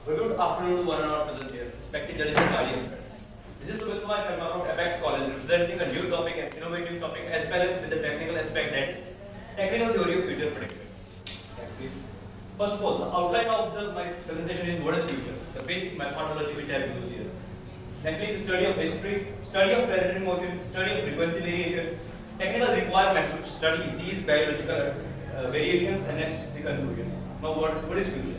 Good afternoon to one and all present here, respected judges and guardians. This is Sumit Kumar Sharma from Apex College, representing a new topic and innovative topic as well as with the technical aspect, that technical theory of future prediction. First of all, the outline of my presentation is what is future, the basic methodology which I have used here. Nextly, the study of history, study of planetary motion, study of frequency variation, technical requirements to study these biological variations, and next the conclusion. Now, what is future?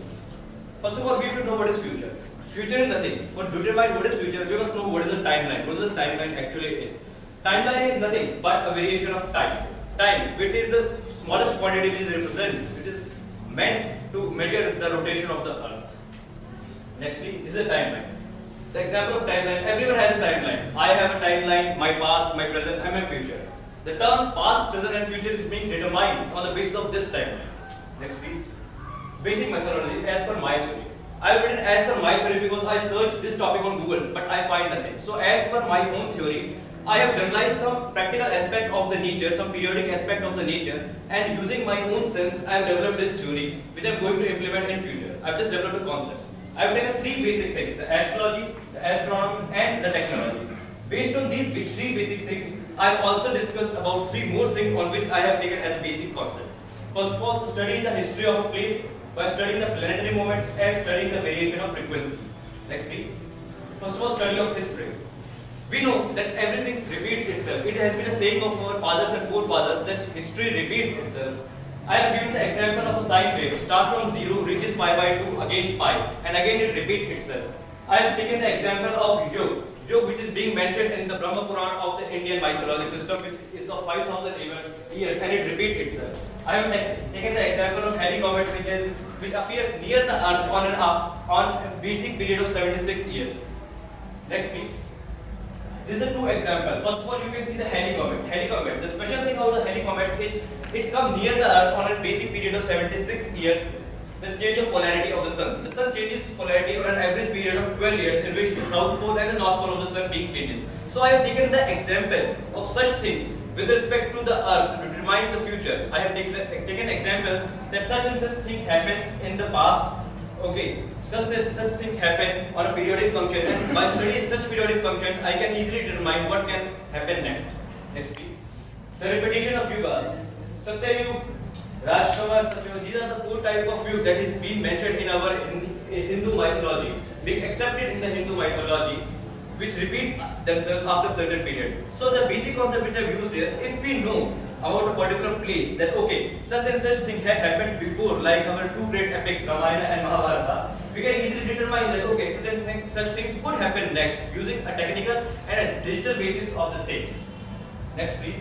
First of all, we should know what is future. Future is nothing. For to determine what is future, we must know what is the timeline. What is the timeline actually is? Timeline is nothing but a variation of time. Time, which is the smallest quantity which is represented, which is meant to measure the rotation of the Earth. Nextly, this is a timeline. The example of timeline, everyone has a timeline. I have a timeline, my past, my present, and my future. The terms past, present, and future is being determined on the basis of this timeline. Next, please. Basic methodology as per my theory. I have written as per my theory because I searched this topic on Google, but I find nothing. So as per my own theory, I have generalized some practical aspect of the nature, some periodic aspect of the nature, and using my own sense, I have developed this theory, which I am going to implement in future. I have just developed a concept. I have taken three basic things: the astrology, the astronomy, and the technology. Based on these three basic things, I have also discussed about three more things on which I have taken as basic concepts. First of all, study the history of a place by studying the planetary movements and studying the variation of frequency. Next, please. First of all, study of history. We know that everything repeats itself. It has been a saying of our fathers and forefathers that history repeats itself. I have given the example of a sine wave. Start from 0, reaches pi by 2, again pi, and again it repeats itself. I have taken the example of Yog. Yog, which is being mentioned in the Brahma Purana of the Indian mythology system, which is of 5,000 years, and it repeats itself. I have taken the example of Halley Comet, which appears near the Earth on a basic period of 76 years. Next, please. These are the two examples. First of all, you can see the Halley Comet. Halley Comet. The special thing about the Halley Comet is it comes near the Earth on a basic period of 76 years. The change of polarity of the Sun. The Sun changes polarity on an average period of 12 years, in which the South Pole and the North Pole of the Sun being changes. So I have taken the example of such things with respect to the Earth to determine the future. I have taken example that such and such things happen in the past. Okay, such things happen on a periodic function, and by studying such periodic function, I can easily determine what can happen next. Next, please. The repetition of yugas. Satyayug, Rajkamal, Satyayug. These are the four types of yuga that is being mentioned in our Hindu mythology, being accepted in the Hindu mythology, which repeats themselves after a certain period. So the basic concept which I have used here, if we know about a particular place, that okay, such and such thing had happened before, like our two great epics, Ramayana and Mahabharata, we can easily determine that okay, such things could happen next using a technical and a digital basis of the thing. Next, please.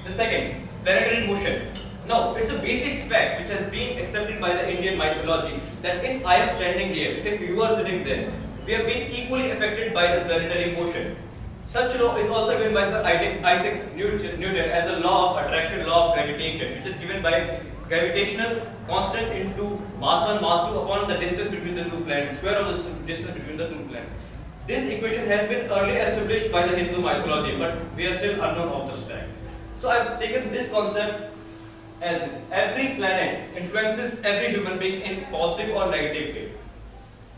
The second, planetary motion. Now, it's a basic fact which has been accepted by the Indian mythology that if I am standing here, if you are sitting there, we have been equally affected by the planetary motion. Such law is also given by Sir Isaac Newton as the law of attraction, law of gravitation, which is given by gravitational constant into mass 1, mass 2 upon the distance between the two planets, square of the distance between the two planets. This equation has been early established by the Hindu mythology, but we are still unknown of this fact. So I have taken this concept as every planet influences every human being in positive or negative way.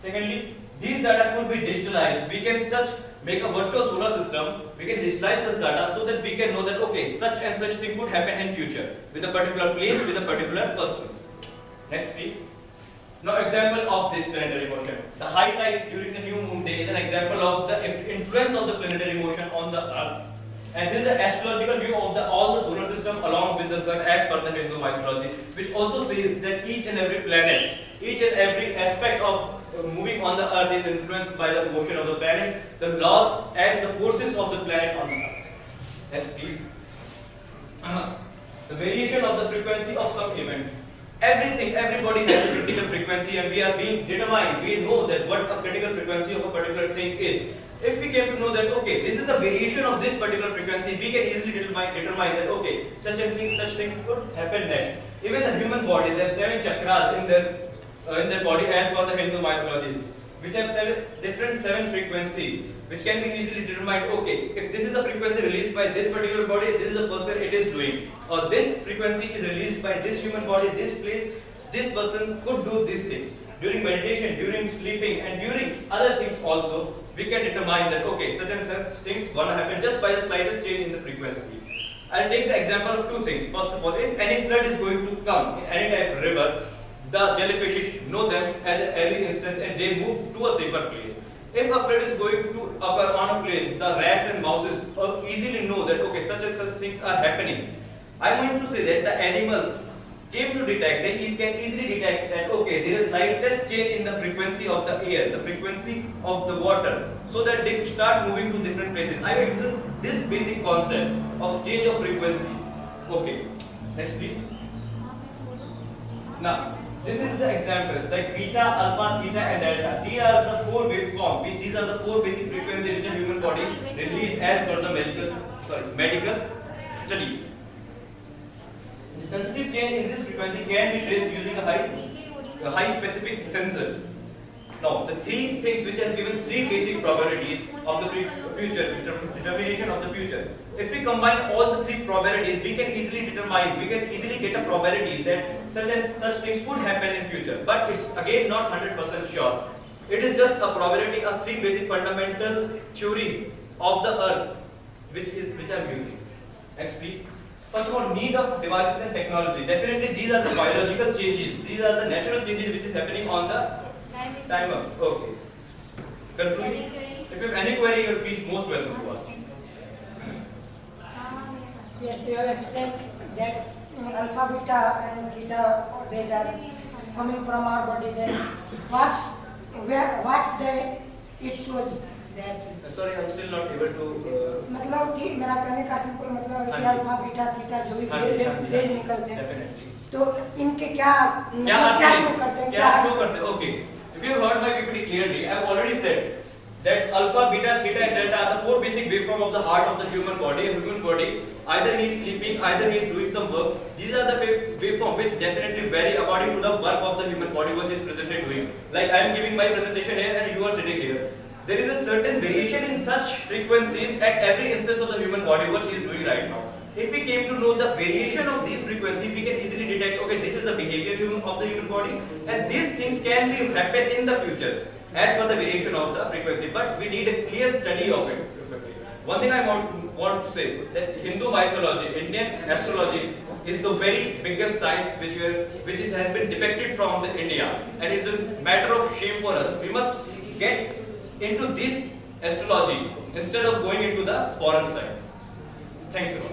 Secondly, these data could be digitalized. We can make a virtual solar system. We can digitalize this data so that we can know that okay, such and such thing could happen in future with a particular place, with a particular person. Next, please. Now, example of this planetary motion. The high tides during the new moon day is an example of the influence of the planetary motion on the Earth. And this is the astrological view of all the solar system along with the sun as per the Hindu mythology, which also says that each and every planet, each and every aspect of moving on the Earth is influenced by the motion of the planets, the laws and the forces of the planet on the Earth. Next, please. The variation of the frequency of some event. Everybody has a critical frequency, and we are being determined. We know that what a critical frequency of a particular thing is. If we came to know that okay, this is the variation of this particular frequency, we can easily determine that okay, such things could happen next. Even the human bodies have 7 chakras in their body as per the Hindu mythology, which have 7 frequencies, which can be easily determined. Okay, if this is the frequency released by this particular body, this is the person it is doing, or this frequency is released by this human body, this place, this person could do these things. during meditation, during sleeping, and during other things also, we can determine that okay, such and such things gonna happen just by the slightest change in the frequency. I'll take the example of two things. First of all, if any flood is going to come in any type of river, the jellyfish know them at the early instance and they move to a safer place. If a flood is going to occur on a place, the rats and mouses easily know that okay, such and such things are happening. I want to say that the animals came to detect, they can easily detect that okay, there is slightest change in the frequency of the air, the frequency of the water, so that they start moving to different places. I will use this basic concept of change of frequencies. Okay, next please. Now, this is the examples like beta, alpha, theta and delta. These are the four waveforms. These are the four basic frequencies which a human body release as per the medical studies. The sensitive change in this frequency can be traced using a high specific sensors. Now, the three things which are given three basic probabilities of the future, determination of the future. If we combine all the three probabilities, we can easily get a probability that such and such things could happen in future. But it's again not 100% sure. It is just a probability of three basic fundamental theories of the earth, which I'm using. Next please. First of all, need of devices and technology. Definitely these are the biological changes. These are the natural changes which is happening on the timer. Okay. Conclusion. If you have any query, you are please most welcome to ask. Yes, you have explained that alpha, beta and theta rays are coming from our body. Then what's the it shows that? Sorry, I'm still not able to. मतलब कि मेरा कहने का simple मतलब है कि alpha, beta, theta जो भी रेज निकलते हैं, तो इनके क्या शो करते हैं? क्या शो करते हैं? Okay. If you have heard my PPT clearly, I have already said that alpha, beta, theta and delta are the four basic waveforms of the heart of the human body. Either he is sleeping, either he is doing some work. These are the waveforms which definitely vary according to the work of the human body which is presently doing. Like I am giving my presentation here and you are sitting here. There is a certain variation in such frequencies at every instance of the human body what he is doing right now. If we came to know the variation of these frequencies, we can easily detect, okay, this is the behavior of the human body and these things can be happen in the future as per the variation of the frequency, but we need a clear study of it. One thing I want to say, that Hindu mythology, Indian astrology is the very biggest science which has been depicted from the India, and it's a matter of shame for us. We must get into this astrology instead of going into the foreign science. Thanks a lot.